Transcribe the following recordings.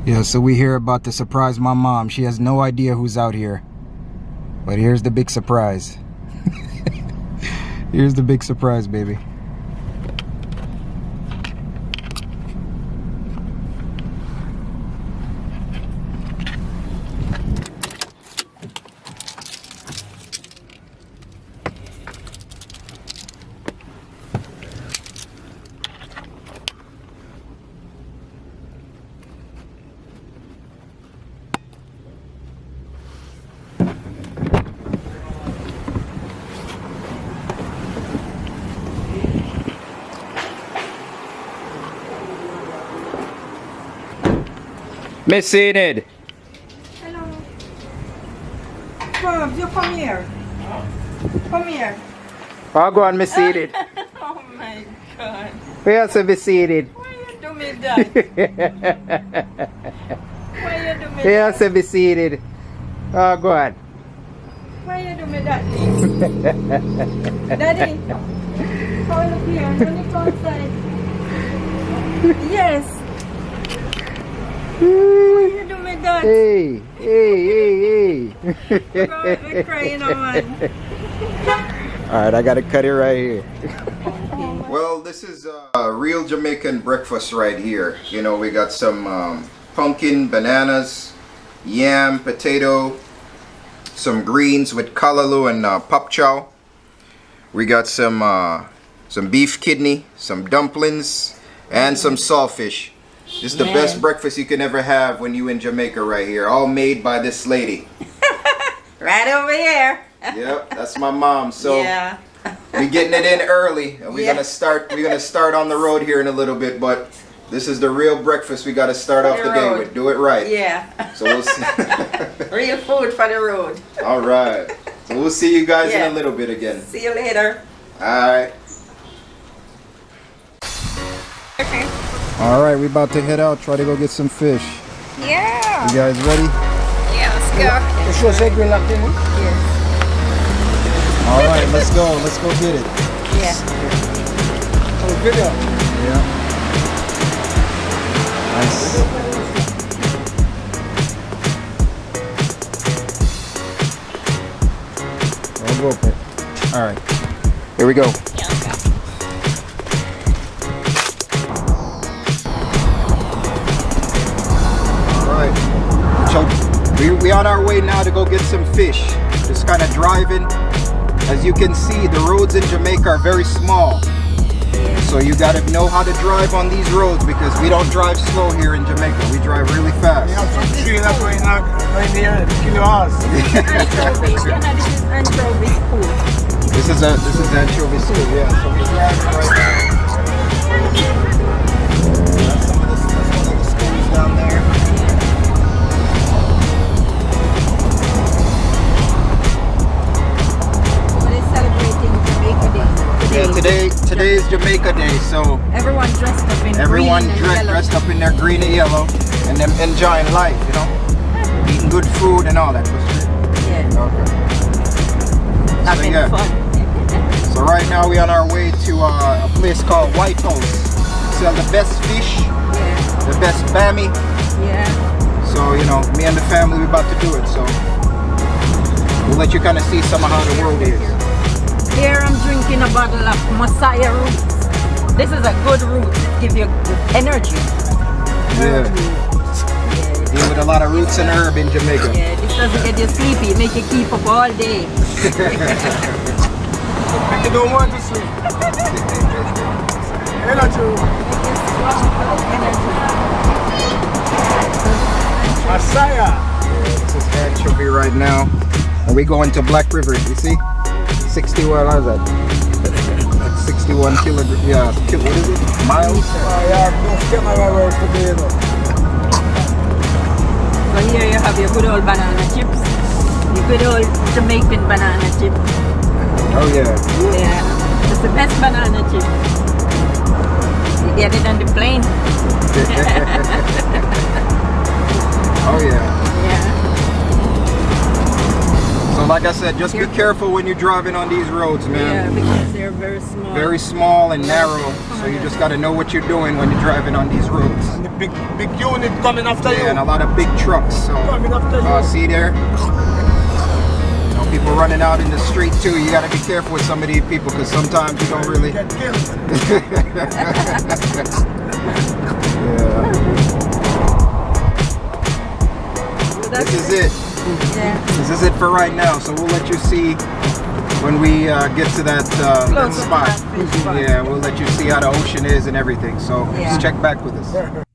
Yeah, so we hear about to surprise my mom. She has no idea who's out here. But here's the big surprise. Here's the big surprise, baby. Miss Enid. Hello. Bubs, you come here. Come here. I'll go on, Miss Enid. Oh my God. Where's Miss Enid? Why you do me that? Why you do me Where's that? Miss Enid? Oh, go on. Why you do me that thing? Daddy, come look here. Let me go outside. Yes. Why you do me that? Hey, hey, hey, We're crying on. Alright, I gotta cut it right here. Well, this is a real Jamaican breakfast right here. You know, we got some pumpkin, bananas, yam, potato, some greens with callaloo and pop chow. We got some beef kidney, some dumplings, and some saltfish. This is the best breakfast you can ever have when you in Jamaica right here. All made by this lady. Right over here. Yep, that's my mom. So Yeah. we getting it in early, and we're gonna start on the road here in a little bit, but this is the real breakfast we gotta start off the day with. Do it right. Yeah. So we'll see. Real food for the road. Alright. So we'll see you guys in a little bit again. See you later. Alright. Okay. Alright, we about to head out, try to go get some fish. Yeah. You guys ready? Yeah, let's go. Yes. Alright, let's go get it. Yeah. Yeah. Nice. I'll go for it. Alright. Here we go. Yeah, let's go. Alright. So we on our way now to go get some fish. Just kind of driving. As you can see, the roads in Jamaica are very small. So you gotta know how to drive on these roads because we don't drive slow here in Jamaica. We drive really fast. Anchovy food. This is anchovy soup, yeah. So we're driving right now. That's some of the schools down there. Today is Jamaica Day, so Everyone dressed up in everyone green and yellow. dressed up in their green and yellow, and them enjoying life, you know, eating good food and all that. Yeah. Okay. Having fun. So right now we on our way to a place called White House. Sell the best fish, the best bammy. Yeah. So you know, me and the family we about to do it. So we'll let you kind of see some of how the world is. Here I'm drinking a bottle of Messiah roots. This is a good root. It gives you energy. Yeah. Deal with a lot of roots and herb in Jamaica. Yeah, this doesn't get you sleepy. It make you keep up all day. You don't want to sleep. Energy. Messiah. This is anchovy right now. And we going to Black River, you see? 61, what is that? That's 61 kilograms, yeah, what is it? Miles? Yeah, don't get my word today, though. So here you have your good old banana chips. Your good old Jamaican banana chip. Oh yeah. Yeah. It's the best banana chip. You get it on the plane. Oh yeah. Yeah. So like I said, just be careful when you're driving on these roads, Yeah, man. because they're very small. Very small and narrow, so you just got to know what you're doing when you're driving on these roads. And the big unit coming after you. Yeah, and a lot of big trucks. So, Coming after you. see there? You know, people running out in the street too. You got to be careful with some of these people because sometimes you don't really. Get killed. Yeah. This is it. Yeah. This is it for right now. So we'll let you see when we get to that Close to spot. that fish spot. Yeah, we'll let you see how the ocean is and everything. So Yeah. just check back with us.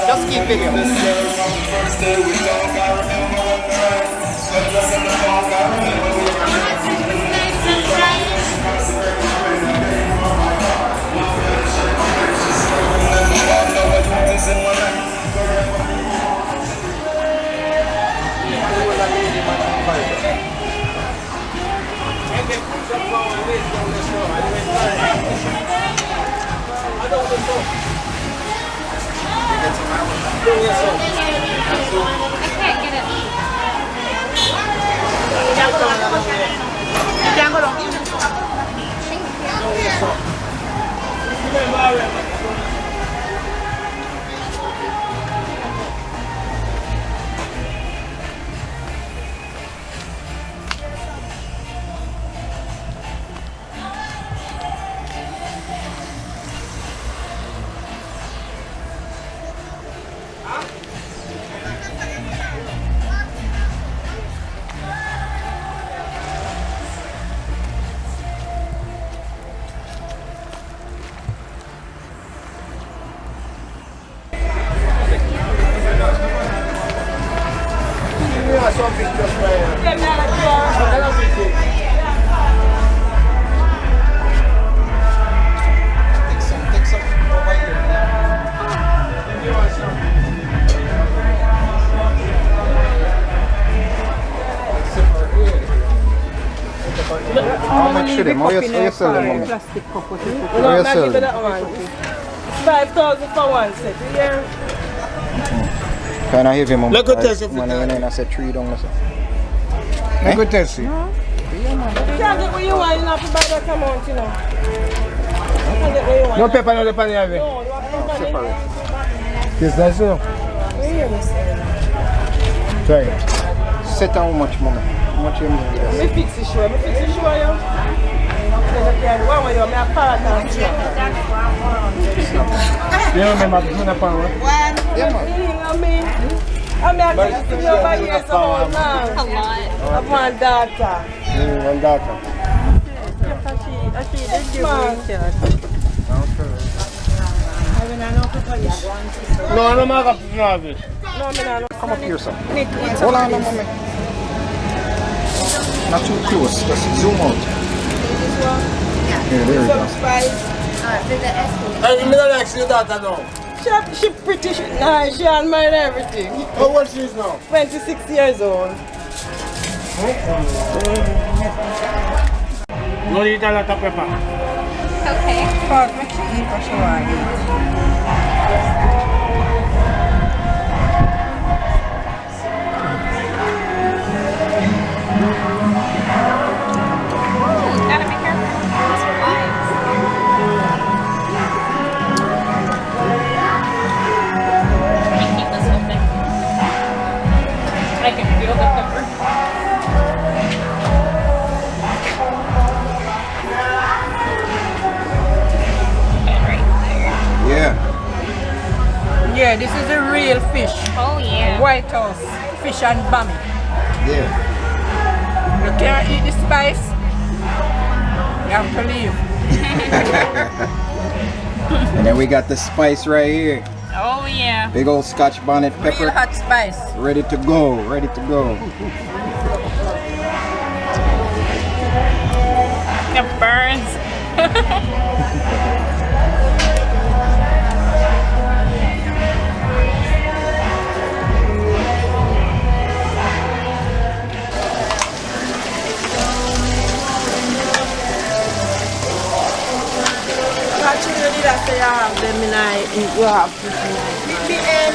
Just keep video. some pictures for you. Them not a car. I love it. Take some over here. You want some? How much should them? How you sell them, mommy? Plastic cup with it. How No, you not sell give me them? that one. It's 5,000 for one set. You hear? Can I have him, mommy? Look at this if you When I said 3 down, I said. Look at this. You can't get what you want. You have to buy that amount, you know. You can't get what you want. No pepper, no pepper, have it. No, you have to Separate. Yes, that's so. Try it. Set how much, mommy? How much you need this? Me fix the show. Me fix the show, yo. One way, you have a partner. You remember the tuna power? Yeah, man. I'm actually sitting over here so old now. A lot. Of my daughter. One daughter. No, no matter what you have it. No, me not. Come up here, sir. Hold on, no, mommy. Not too close. Just zoom out. Here, there we go. Hey, you don't like your daughter now. She pretty nice. She admired everything. How old she is now? 26 years old. No eat a lot of pepper. Okay. But make she eat what she want to eat. Gotta be careful. Those flies. Let me keep this open. I can feel the pepper. Okay, right there. Yeah. Yeah, this is a real fish. Oh yeah. White House fish and bami. Yeah. You can't eat the spice. You have to leave. And then we got the spice right here. Oh yeah. Big old Scotch bonnet Real pepper. hot spice. Ready to go. Ready to go. It burns. Actually, did I say I have them in you have fish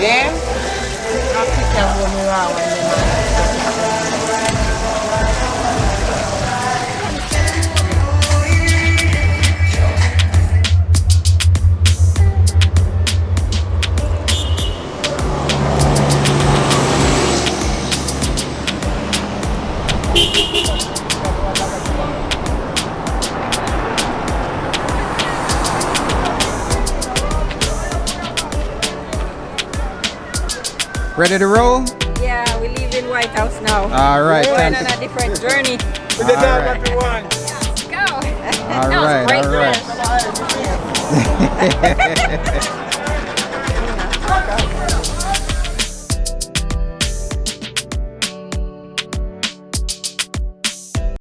Yeah? I'll pick them when we're out and Ready to roll? yeah, we live in White House now. All right. We're Time on to- a different journey. With the All dog right. that you want. Let's go. All That was right, great all right. fish.